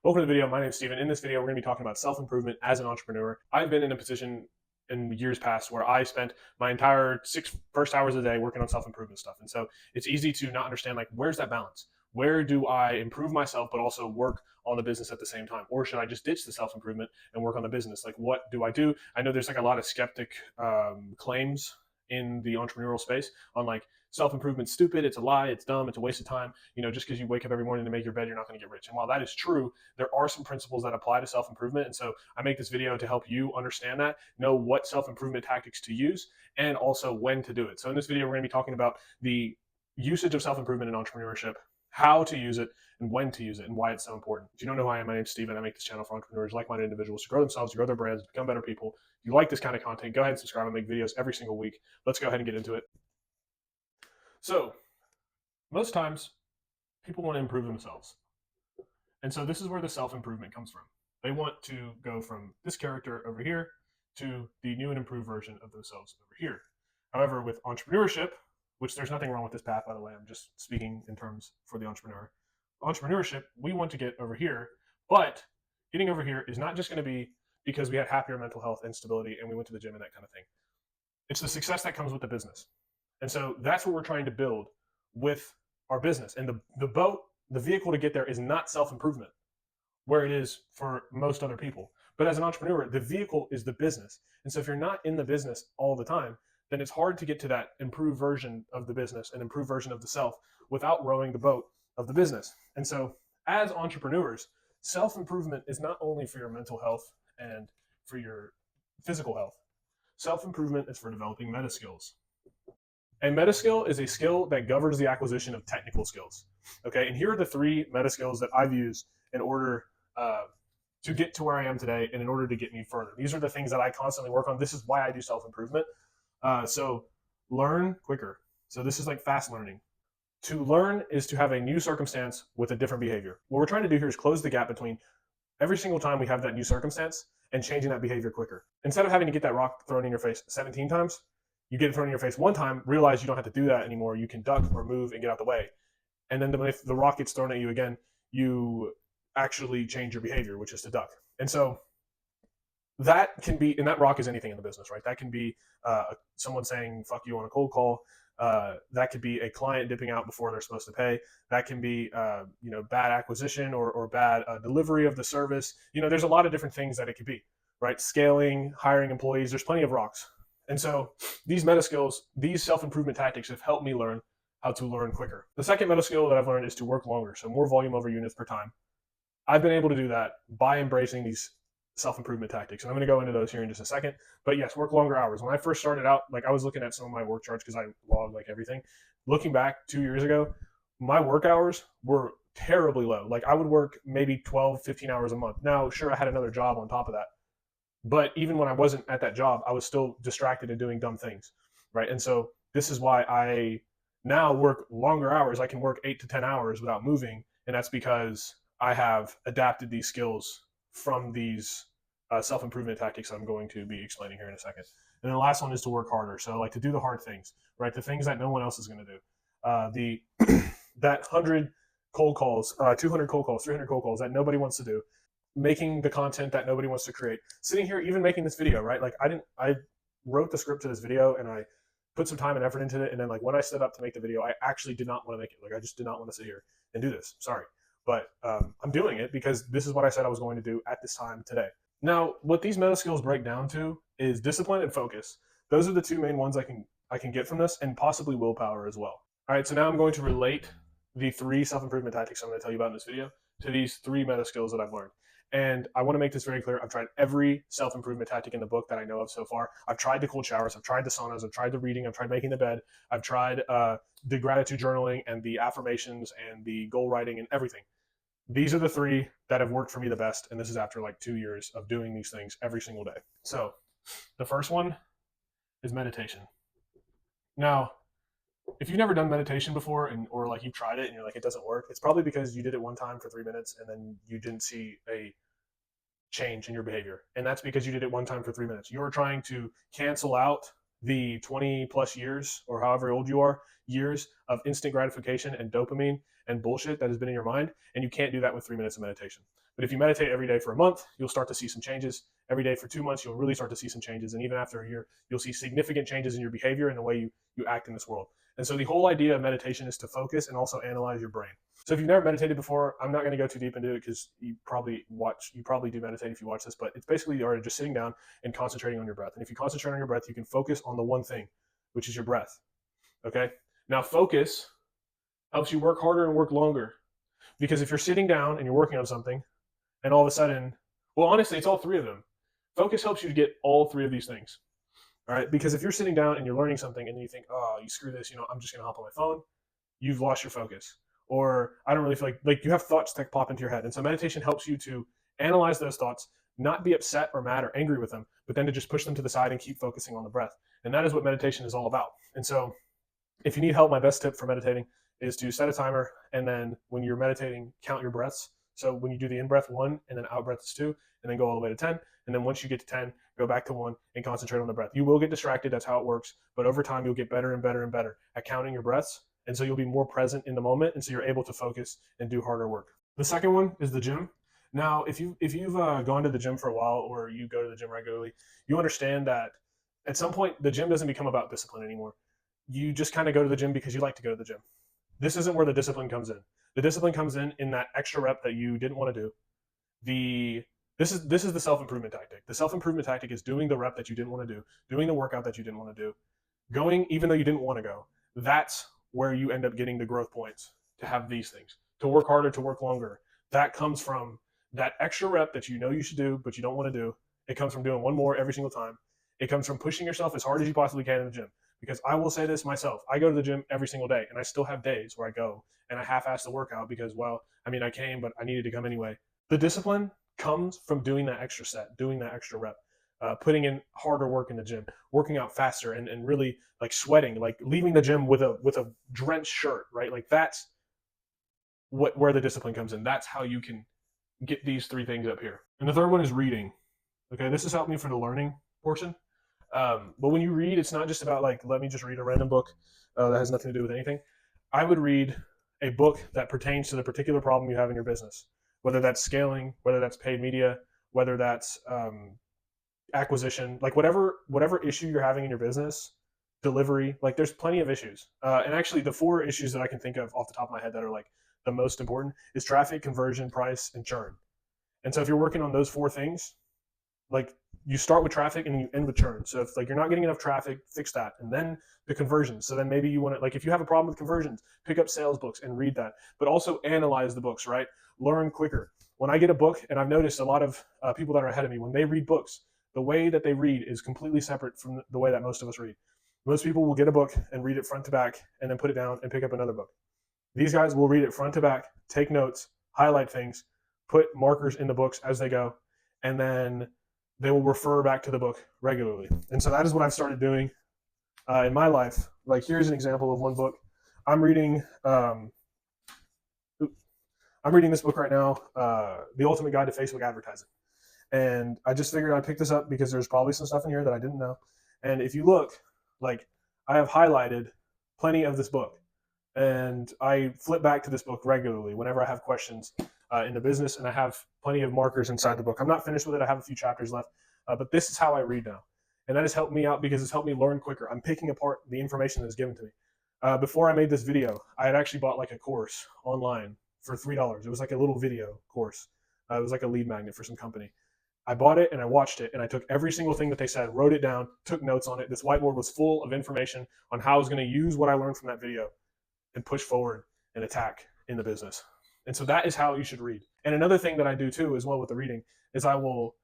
Welcome to the video. My name is Steven. In this video, we're going to be talking about self-improvement as an entrepreneur. I've been in a position in years past where I spent my entire first hours of the day working on self-improvement stuff. And so it's easy to not understand, like, where's that balance? Where do I improve myself, but also work on the business at the same time? Or should I just ditch the self-improvement and work on the business? Like, what do I do? I know there's like a lot of skeptic claims in the entrepreneurial space on like self-improvement stupid, it's a lie, it's dumb, it's a waste of time. Just because you wake up every morning to make your bed, you're not going to get rich. And while that is true, there are some principles that apply to self-improvement. And so I make this video to help you understand that, know what self-improvement tactics to use, and also when to do it. So in this video, we're going to be talking about the usage of self-improvement in entrepreneurship, how to use it, and when to use it, and why it's so important. If you don't know who I am, my name's Steven. I make this channel for entrepreneurs, like-minded individuals to grow themselves, to grow their brands, to become better people. If you like this kind of content, go ahead and subscribe. I make videos every single week. Let's go ahead and get into it. So most times people want to improve themselves. And so this is where the self-improvement comes from. They want to go from this character over here to the new and improved version of themselves over here. However, with entrepreneurship, which there's nothing wrong with this path, by the way, I'm just speaking in terms for the entrepreneur. Entrepreneurship, we want to get over here, but getting over here is not just going to be because we had happier mental health and stability and we went to the gym and that kind of thing. It's the success that comes with the business. And so that's what we're trying to build with our business. And the vehicle to get there is not self-improvement, where it is for most other people. But as an entrepreneur, the vehicle is the business. And so if you're not in the business all the time, then it's hard to get to that improved version of the business and improved version of the self without rowing the boat of the business. And so as entrepreneurs, self-improvement is not only for your mental health and for your physical health. Self-improvement is for developing meta skills. A meta skill is a skill that governs the acquisition of technical skills. Okay, and here are the three meta skills that I've used in order to get to where I am today and in order to get me further. These are the things that I constantly work on. This is why I do self-improvement. So learn quicker. So this is like fast learning. To learn is to have a new circumstance with a different behavior. What we're trying to do here is close the gap between every single time we have that new circumstance and changing that behavior quicker. Instead of having to get that rock thrown in your face 17 times, you get it thrown in your face one time, realize you don't have to do that anymore. You can duck or move and get out the way. And then if the rock gets thrown at you again, you actually change your behavior, which is to duck. And so that can be, and that rock is anything in the business, right? That can be someone saying, fuck you on a cold call. That could be a client dipping out before they're supposed to pay. That can be, bad acquisition or bad delivery of the service. There's a lot of different things that it could be, right? Scaling, hiring employees, there's plenty of rocks. And so these meta skills, these self-improvement tactics have helped me learn how to learn quicker. The second meta skill that I've learned is to work longer. So more volume over units per time. I've been able to do that by embracing these self-improvement tactics. And I'm going to go into those here in just a second. But yes, work longer hours. When I first started out, like I was looking at some of my work charts because I log like everything. Looking back 2 years ago, my work hours were terribly low. Like I would work maybe 12, 15 hours a month. Now, sure, I had another job on top of that. But even when I wasn't at that job, I was still distracted and doing dumb things, right? And so this is why I now work longer hours. I can work 8 to 10 hours without moving. And that's because I have adapted these skills from these self-improvement tactics I'm going to be explaining here in a second. And the last one is to work harder. So like to do the hard things, right? The things that no one else is going to do. That 100 cold calls, 200 cold calls, 300 cold calls that nobody wants to do. Making the content that nobody wants to create. Sitting here, even making this video, right? Like I wrote the script to this video and I put some time and effort into it. And then like when I stood up to make the video, I actually did not want to make it. Like I just did not want to sit here and do this. Sorry. But I'm doing it because this is what I said I was going to do at this time today. Now, what these meta skills break down to is discipline and focus. Those are the two main ones I can get from this, and possibly willpower as well. All right, so now I'm going to relate the three self-improvement tactics I'm going to tell you about in this video to these three meta skills that I've learned. And I want to make this very clear. I've tried every self-improvement tactic in the book that I know of so far. I've tried the cold showers. I've tried the saunas. I've tried the reading. I've tried making the bed. I've tried the gratitude journaling and the affirmations and the goal writing and everything. These are the three that have worked for me the best. And this is after like 2 years of doing these things every single day. So the first one is meditation. Now, if you've never done meditation before or like you've tried it and you're like, it doesn't work, it's probably because you did it one time for 3 minutes and then you didn't see a change in your behavior. And that's because you did it one time for 3 minutes. You're trying to cancel out the 20 plus years or however old you are, years of instant gratification and dopamine and bullshit that has been in your mind. And you can't do that with 3 minutes of meditation. But if you meditate every day for a month, you'll start to see some changes. Every day for 2 months, you'll really start to see some changes. And even after a year, you'll see significant changes in your behavior and the way you act in this world. And so the whole idea of meditation is to focus and also analyze your brain. So if you've never meditated before, I'm not going to go too deep into it because you probably do meditate if you watch this, but it's basically the art of just sitting down and concentrating on your breath. And if you concentrate on your breath, you can focus on the one thing, which is your breath. Okay? Now focus helps you work harder and work longer. Because if you're sitting down and you're working on something, and all of a sudden, well, honestly, it's all three of them. Focus helps you to get all three of these things. All right? Because if you're sitting down and you're learning something and you think, oh, you screw this, I'm just going to hop on my phone, you've lost your focus. Or I don't really feel like you have thoughts that pop into your head. And so meditation helps you to analyze those thoughts, not be upset or mad or angry with them, but then to just push them to the side and keep focusing on the breath. And that is what meditation is all about. And so if you need help, my best tip for meditating is to set a timer, and then when you're meditating, count your breaths. So when you do the in-breath 1 and then out-breath is 2, and then go all the way to 10. And then once you get to 10, go back to 1 and concentrate on the breath. You will get distracted. That's how it works. But over time, you'll get better and better and better at counting your breaths. And so you'll be more present in the moment. And so you're able to focus and do harder work. The second one is the gym. Now, if you've gone to the gym for a while, or you go to the gym regularly, you understand that at some point, the gym doesn't become about discipline anymore. You just kind of go to the gym because you like to go to the gym. This isn't where the discipline comes in. The discipline comes in that extra rep that you didn't want to do. This is the self-improvement tactic. The self-improvement tactic is doing the rep that you didn't want to do, doing the workout that you didn't want to do, going even though you didn't want to go. That's where you end up getting the growth points to have these things, to work harder, to work longer. That comes from that extra rep that you know you should do, but you don't want to do. It comes from doing one more every single time. It comes from pushing yourself as hard as you possibly can in the gym. Because I will say this myself, I go to the gym every single day, and I still have days where I go and I half-ass the workout because, well, I came, but I needed to come anyway. The discipline comes from doing that extra set, doing that extra rep, putting in harder work in the gym, working out faster, and really like sweating, like leaving the gym with a drenched shirt, right? Like that's where the discipline comes in. That's how you can get these three things up here. And the third one is reading. Okay, this has helped me for the learning portion. But when you read, it's not just about like, let me just read a random book that has nothing to do with anything. I would read a book that pertains to the particular problem you have in your business, whether that's scaling, whether that's paid media, whether that's acquisition, like whatever issue you're having in your business, delivery, like there's plenty of issues. And actually the 4 issues that I can think of off the top of my head that are like the most important is traffic, conversion, price, and churn. And so if you're working on those 4 things, like you start with traffic and you end with churn. So if like you're not getting enough traffic, fix that. And then the conversions. So then maybe you want to, like if you have a problem with conversions, pick up sales books and read that, but also analyze the books, right? Learn quicker. When I get a book, and I've noticed a lot of people that are ahead of me, when they read books, the way that they read is completely separate from the way that most of us read. Most people will get a book and read it front to back and then put it down and pick up another book. These guys will read it front to back, take notes, highlight things, put markers in the books as they go, and then they will refer back to the book regularly. And so that is what I've started doing in my life. Like here's an example of one book. I'm reading this book right now, The Ultimate Guide to Facebook Advertising. And I just figured I'd pick this up because there's probably some stuff in here that I didn't know. And if you look, like I have highlighted plenty of this book. And I flip back to this book regularly whenever I have questions in the business, and I have plenty of markers inside the book. I'm not finished with it. I have a few chapters left, but this is how I read now. And that has helped me out because it's helped me learn quicker. I'm picking apart the information that is given to me. Before I made this video, I had actually bought like a course online for $3. It was like a little video course. It was like a lead magnet for some company. I bought it and I watched it and I took every single thing that they said, wrote it down, took notes on it. This whiteboard was full of information on how I was going to use what I learned from that video and push forward and attack in the business. And so that is how you should read. And another thing that I do too, as well with the reading, is I will,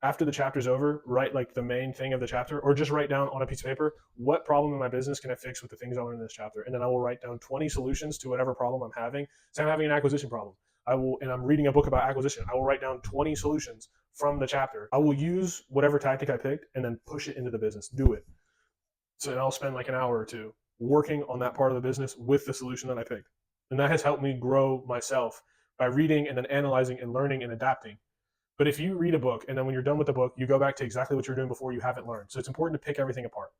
after the chapter's over, write like the main thing of the chapter, or just write down on a piece of paper, what problem in my business can I fix with the things I learned in this chapter? And then I will write down 20 solutions to whatever problem I'm having. Say I'm having an acquisition problem. And I'm reading a book about acquisition. I will write down 20 solutions from the chapter. I will use whatever tactic I picked and then push it into the business, do it. So I'll spend like an hour or two working on that part of the business with the solution that I picked. And that has helped me grow myself by reading and then analyzing and learning and adapting. But if you read a book and then when you're done with the book, you go back to exactly what you were doing before, you haven't learned. So it's important to pick everything apart.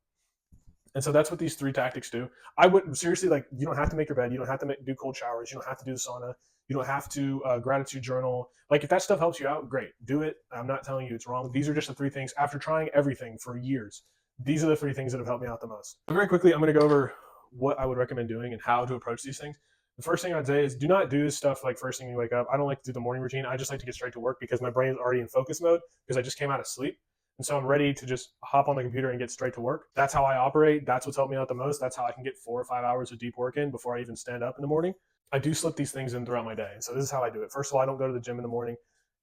And so that's what these three tactics do. I would seriously, like, you don't have to make your bed. You don't have to do cold showers. You don't have to do the sauna. You don't have to gratitude journal. Like, if that stuff helps you out, great, do it. I'm not telling you it's wrong. These are just the three things. After trying everything for years, these are the three things that have helped me out the most. So very quickly, I'm going to go over what I would recommend doing and how to approach these things. The first thing I'd say is do not do this stuff like first thing you wake up. I don't like to do the morning routine. I just like to get straight to work because my brain is already in focus mode because I just came out of sleep. And so I'm ready to just hop on the computer and get straight to work. That's how I operate. That's what's helped me out the most. That's how I can get 4 or 5 hours of deep work in before I even stand up in the morning. I do slip these things in throughout my day. And so this is how I do it. First of all, I don't go to the gym in the morning.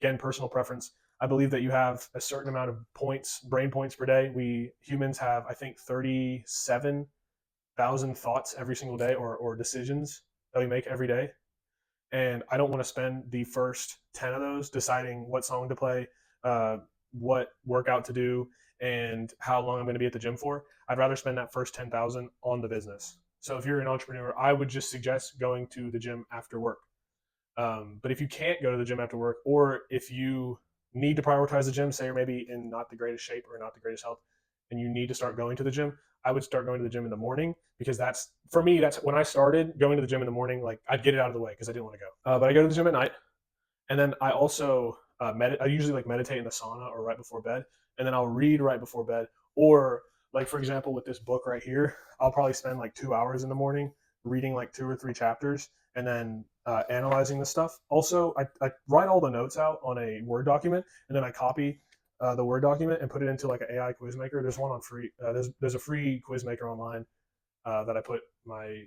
Again, personal preference. I believe that you have a certain amount of points, brain points per day. We humans have, I think, 37,000 thoughts every single day or decisions that we make every day. And I don't want to spend the first 10 of those deciding what song to play, what workout to do, and how long I'm going to be at the gym for. I'd rather spend that first 10,000 on the business. So if you're an entrepreneur, I would just suggest going to the gym after work. But if you can't go to the gym after work, or if you need to prioritize the gym, say you're maybe in not the greatest shape or not the greatest health, and you need to start going to the gym, I would start going to the gym in the morning because that's, for me, that's when I started going to the gym in the morning. Like, I'd get it out of the way because I didn't want to go. But I go to the gym at night, and then I also I usually like meditate in the sauna or right before bed, and then I'll read right before bed. Or like, for example, with this book right here, I'll probably spend like 2 hours in the morning reading like 2 or 3 chapters, and then analyzing the stuff. Also, I write all the notes out on a Word document, and then I copy the Word document and put it into like an AI quiz maker. There's one on free. There's a free quiz maker online that I put my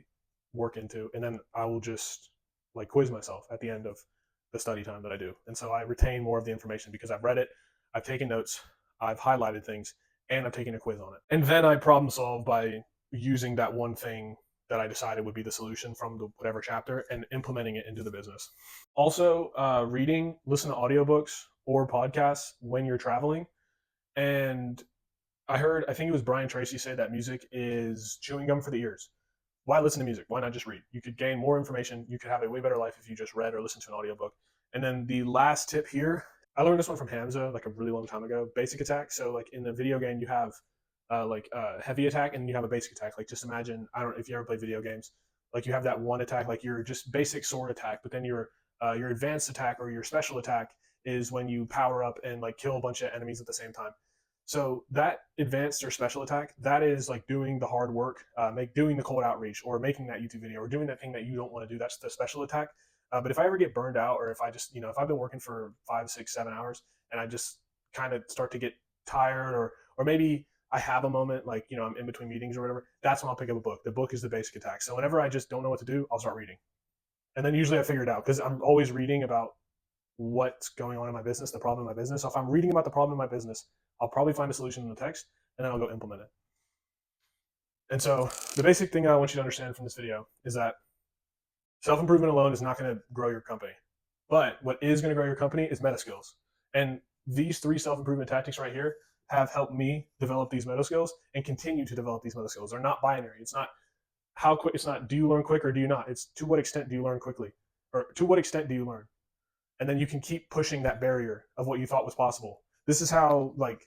work into, and then I will just like quiz myself at the end of the study time that I do. And so I retain more of the information because I've read it, I've taken notes, I've highlighted things, and I've taken a quiz on it. And then I problem solve by using that one thing that I decided would be the solution from the whatever chapter and implementing it into the business. Also, reading, listen to audiobooks or podcasts when you're traveling. And I think it was Brian Tracy say that music is chewing gum for the ears. Why listen to music? Why not just read? You could gain more information. You could have a way better life if you just read or listened to an audiobook. And then the last tip here, I learned this one from Hamza like a really long time ago. Basic attack. So like in the video game, you have heavy attack and you have a basic attack. Like, just imagine, I don't know if you ever play video games, like you have that one attack, like your just basic sword attack, but then your advanced attack or your special attack is when you power up and like kill a bunch of enemies at the same time. So that advanced or special attack, that is like doing the hard work, doing the cold outreach, or making that YouTube video, or doing that thing that you don't want to do. That's the special attack. But if I ever get burned out, or if I just, if I've been working for 5, 6, 7 hours, and I just kind of start to get tired, or maybe I have a moment like, I'm in between meetings or whatever, that's when I'll pick up a book. The book is the basic attack. So whenever I just don't know what to do, I'll start reading. And then usually I figure it out because I'm always reading about what's going on in my business, the problem in my business. So if I'm reading about the problem in my business, I'll probably find a solution in the text, and then I'll go implement it. And so the basic thing I want you to understand from this video is that self-improvement alone is not going to grow your company. But what is going to grow your company is meta skills. And these 3 self-improvement tactics right here have helped me develop these meta skills and continue to develop these meta skills. They're not binary. It's not how quick, it's not do you learn quick or do you not. It's to what extent do you learn quickly, or to what extent do you learn? And then you can keep pushing that barrier of what you thought was possible. This is how like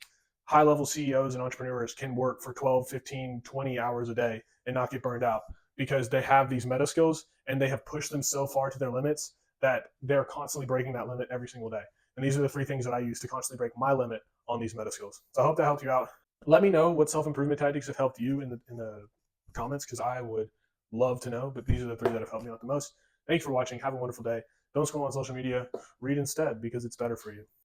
high level CEOs and entrepreneurs can work for 12, 15, 20 hours a day and not get burned out because they have these meta skills and they have pushed them so far to their limits that they're constantly breaking that limit every single day. And these are the 3 things that I use to constantly break my limit on these meta skills. So I hope that helped you out. Let me know what self-improvement tactics have helped you in the comments, because I would love to know. But these are the 3 that have helped me out the most. Thanks for watching. Have a wonderful day. Don't scroll on social media. Read instead, because it's better for you.